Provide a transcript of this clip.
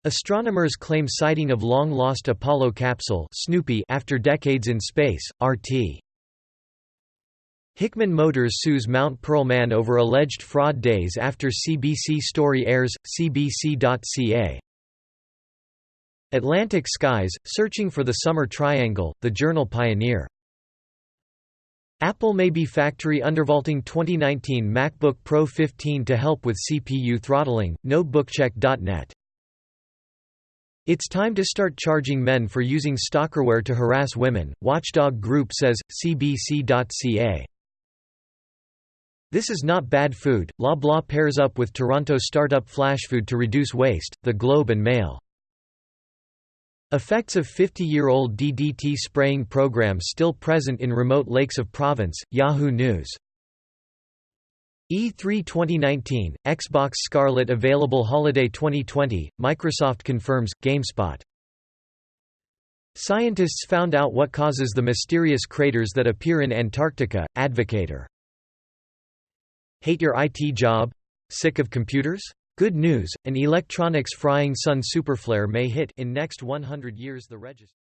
Astronomers claim sighting of long-lost Apollo capsule Snoopy after decades in space. RT. Hickman Motors sues Mount Pearl man over alleged fraud days after CBC story airs. CBC.ca. Atlantic skies, searching for the summer triangle. The Journal Pioneer. Apple may be factory undervolting 2019 MacBook Pro 15 to help with CPU throttling. Notebookcheck.net. It's time to start charging men for using stalkerware to harass women, watchdog group says. CBC.ca. This is not bad food. Loblaw pairs up with Toronto startup Flashfood to reduce waste. The Globe and Mail. Effects of 50-year-old DDT spraying program still present in remote lakes of province. Yahoo News. E3 2019, Xbox Scarlet available holiday 2020, Microsoft confirms. GameSpot. Scientists found out what causes the mysterious craters that appear in Antarctica. Advocator. Hate your IT job? Sick of computers? Good news, an electronics frying sun superflare may hit in next 100 years the register.